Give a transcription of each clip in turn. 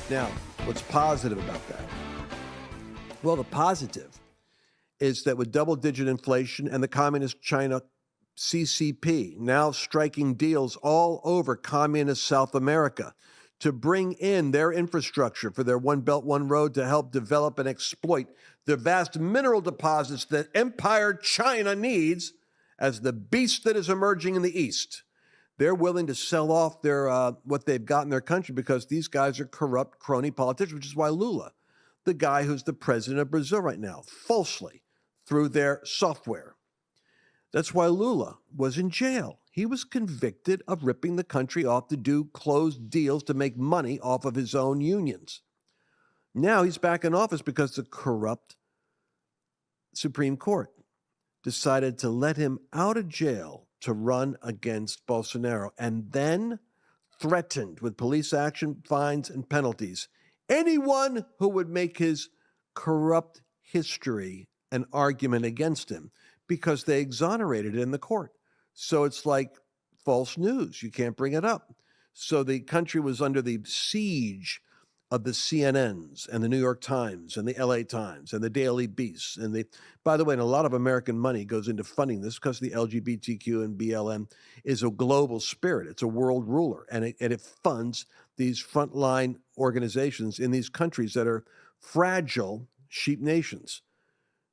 Now, what's positive about that? Well, the positive is that with double-digit inflation and the communist China CCP now striking deals all over communist South America to bring in their infrastructure for their One Belt, One Road to help develop and exploit the vast mineral deposits that Empire China needs as the beast that is emerging in the East. They're willing to sell off their what they've got in their country because these guys are corrupt crony politicians, which is why Lula, the guy who's the president of Brazil right now, falsely through their software. That's why Lula was in jail. He was convicted of ripping the country off to do closed deals to make money off of his own unions. Now he's back in office because the corrupt Supreme Court decided to let him out of jail to run against Bolsonaro, and then threatened with police action, fines, and penalties anyone who would make his corrupt history an argument against him, because they exonerated it in the court. So it's like false news. You can't bring it up. So the country was under the siege of the CNNs and the New York Times and the LA Times and the Daily Beast. And by the way, and a lot of American money goes into funding this because the LGBTQ and BLM is a global spirit. It's a world ruler. And it funds these frontline organizations in these countries that are fragile sheep nations.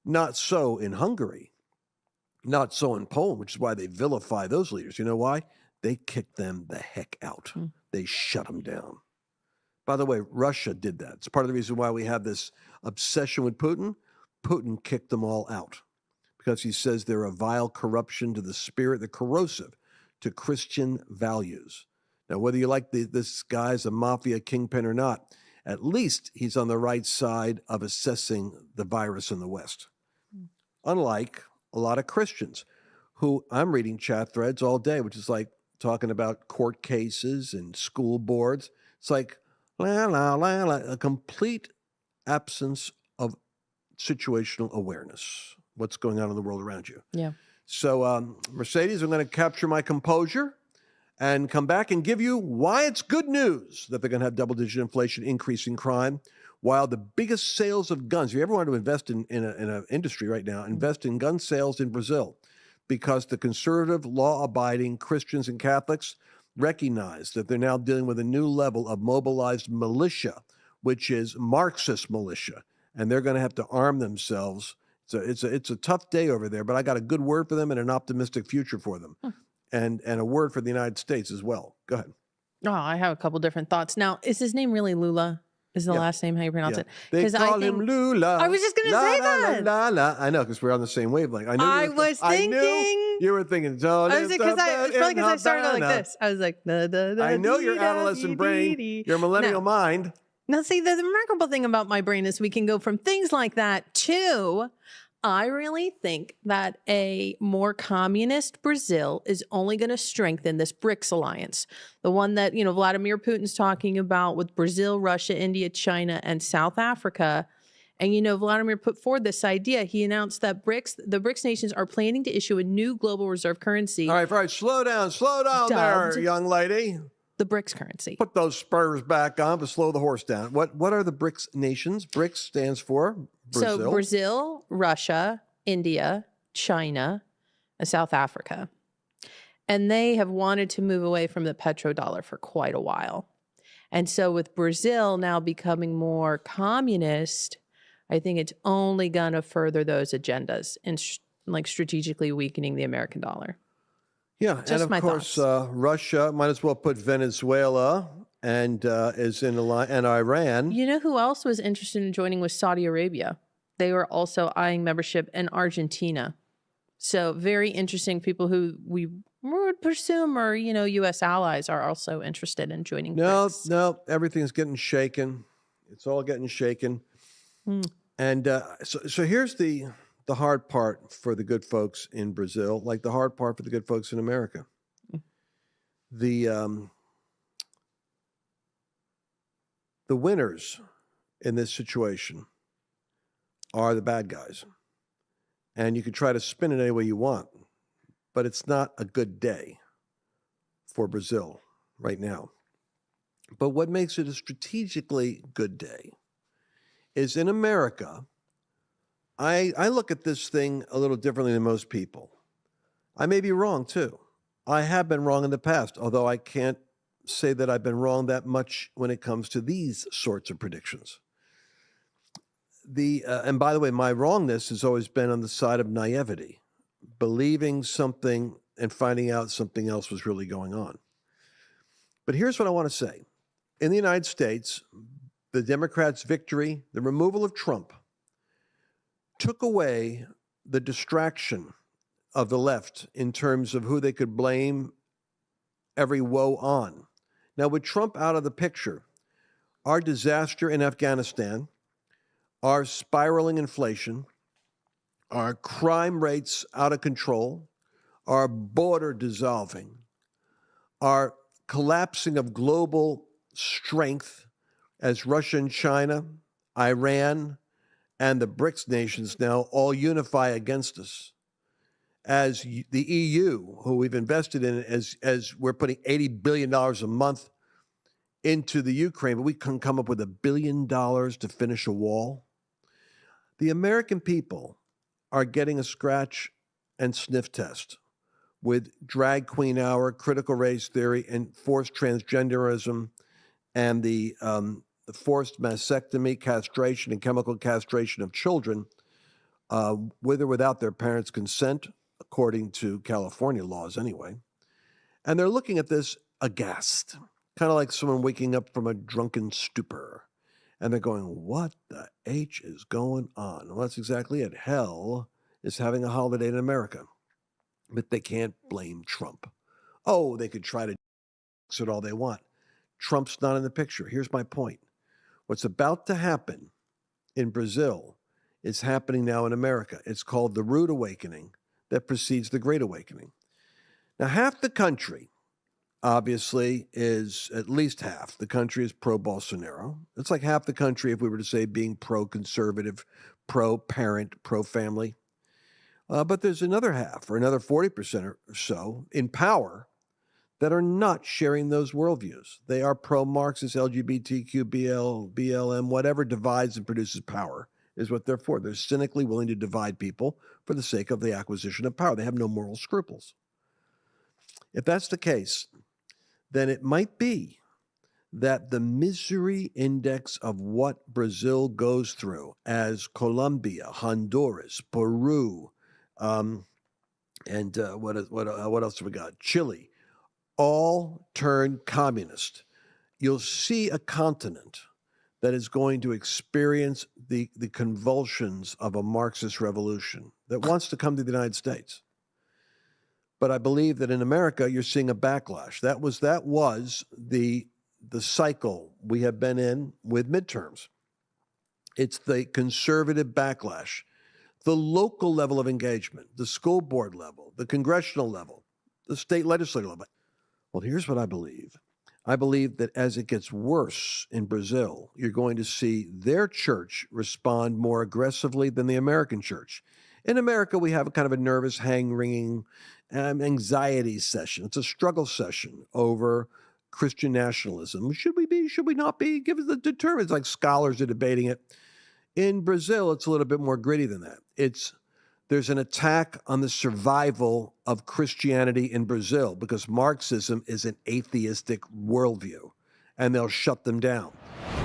Not so in Hungary. Not so in Poland, which is why they vilify those leaders. You know why? They kicked them the heck out. They shut them down. By the way, Russia did that. It's part of the reason why we have this obsession with Putin. Putin kicked them all out because he says they're a vile corruption to the spirit, they're corrosive to Christian values. Now, whether you like this guy's a mafia kingpin or not, at least he's on the right side of assessing the virus in the West. Unlike a lot of Christians who I'm reading chat threads all day, which is like talking about court cases and school boards. It's like, a complete absence of situational awareness. What's going on in the world around you. Yeah. So, Mercedes, I'm going to capture my composure and come back and give you why it's good news that they're going to have double-digit inflation, increasing crime, while the biggest sales of guns, if you ever want to invest in an industry right now, invest in gun sales in Brazil, because the conservative, law-abiding Christians and Catholics recognize that they're now dealing with a new level of mobilized militia, which is Marxist militia, and they're going to have to arm themselves. So it's a tough day over there, but I got a good word for them and an optimistic future for them, and a word for the United States as well. Go ahead. Oh, I have a couple different thoughts. Now, is his name really Lula? Is the last name how you pronounce it? They call him Lula. I was just going to say that. La, la, la. I know, because we're on the same wavelength. I was thinking. You were thinking. It's probably because I started like this. I was like, I know your adolescent brain, your millennial mind. Now, see, the remarkable thing about my brain is we can go from things like that to, I really think that a more communist Brazil is only going to strengthen this BRICS alliance. The one that, Vladimir Putin's talking about with Brazil, Russia, India, China, and South Africa. And, Vladimir put forward this idea. He announced that the BRICS nations are planning to issue a new global reserve currency. All right, slow down there, young lady. The BRICS currency. Put those spurs back on, but slow the horse down. What are the BRICS nations? BRICS stands for Brazil. So Brazil, Russia, India, China, and South Africa. And they have wanted to move away from the petrodollar for quite a while. And so with Brazil now becoming more communist, I think it's only going to further those agendas and strategically weakening the American dollar. Yeah, Just and of course, Russia might as well put Venezuela and is in and Iran. You know who else was interested in joining was Saudi Arabia. They were also eyeing membership in Argentina. So very interesting. People who we would presume are, U.S. allies are also interested in joining BRICS. No, everything's getting shaken. It's all getting shaken. And so here's the hard part for the good folks in Brazil, like the hard part for the good folks in America. The winners in this situation are the bad guys. And you can try to spin it any way you want, but it's not a good day for Brazil right now. But what makes it a strategically good day is in America, I look at this thing a little differently than most people. I may be wrong too. I have been wrong in the past, although I can't say that I've been wrong that much when it comes to these sorts of predictions. And by the way, my wrongness has always been on the side of naivety, believing something and finding out something else was really going on. But here's what I want to say. In the United States, the Democrats' victory, the removal of Trump, took away the distraction of the left in terms of who they could blame every woe on. Now, with Trump out of the picture, our disaster in Afghanistan, our spiraling inflation, our crime rates out of control, our border dissolving, our collapsing of global strength as Russia and China, Iran, and the BRICS nations now all unify against us. As the EU, who we've invested in, as we're putting $80 billion a month into the Ukraine, but we can come up with $1 billion to finish a wall. The American people are getting a scratch and sniff test with drag queen hour, critical race theory, and forced transgenderism, and the forced mastectomy, castration, and chemical castration of children, with or without their parents' consent, according to California laws anyway. And they're looking at this aghast, kind of like someone waking up from a drunken stupor. And they're going, what the H is going on? Well, that's exactly it. Hell is having a holiday in America. But they can't blame Trump. Oh, they could try to fix it all they want. Trump's not in the picture. Here's my point. What's about to happen in Brazil is happening now in America. It's called the Rude Awakening that precedes the Great Awakening. Now, half the country, obviously, is at least half. The country is pro-Bolsonaro. It's like half the country, if we were to say, being pro-conservative, pro-parent, pro-family. But there's another half, or another 40% or so, in power that are not sharing those worldviews. They are pro-Marxist, LGBTQ, BLM, whatever divides and produces power is what they're for. They're cynically willing to divide people for the sake of the acquisition of power. They have no moral scruples. If that's the case, then it might be that the misery index of what Brazil goes through as Colombia, Honduras, Peru, and what else have we got? Chile, all turn communist. You'll see a continent that is going to experience the convulsions of a Marxist revolution that wants to come to the United States. But I believe that in America, you're seeing a backlash. That was the cycle we have been in with midterms. It's the conservative backlash, the local level of engagement, the school board level, the congressional level, the state legislative level. Well, here's what I believe. I believe that as it gets worse in Brazil, you're going to see their church respond more aggressively than the American church. In America, we have a kind of a nervous, hang-wringing anxiety session. It's a struggle session over Christian nationalism. Should we be? Should we not be? Give us the determinants. It's like scholars are debating it. In Brazil, it's a little bit more gritty than that. There's an attack on the survival of Christianity in Brazil because Marxism is an atheistic worldview, and they'll shut them down.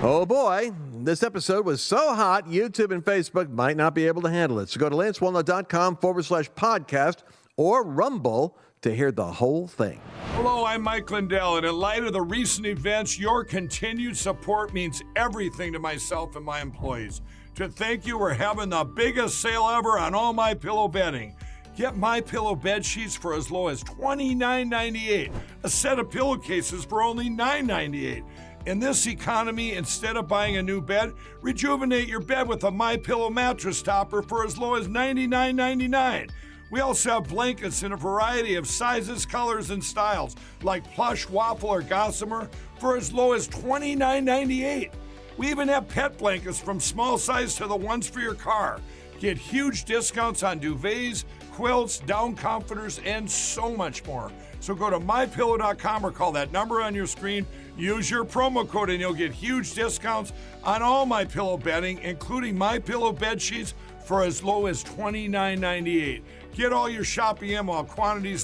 Oh boy, this episode was so hot, YouTube and Facebook might not be able to handle it. So go to lancewallnau.com/podcast or Rumble to hear the whole thing. Hello, I'm Mike Lindell, and in light of the recent events, your continued support means everything to myself and my employees. To thank you, we're having the biggest sale ever on all MyPillow bedding. Get MyPillow bed sheets for as low as $29.98. A set of pillowcases for only $9.98. In this economy, instead of buying a new bed, rejuvenate your bed with a MyPillow mattress topper for as low as $99.99. We also have blankets in a variety of sizes, colors, and styles, like plush, waffle, or gossamer, for as low as $29.98. We even have pet blankets from small size to the ones for your car. Get huge discounts on duvets, quilts, down comforters, and so much more. So go to mypillow.com or call that number on your screen. Use your promo code and you'll get huge discounts on all MyPillow bedding, including MyPillow bed sheets for as low as $29.98. Get all your shopping in while quantities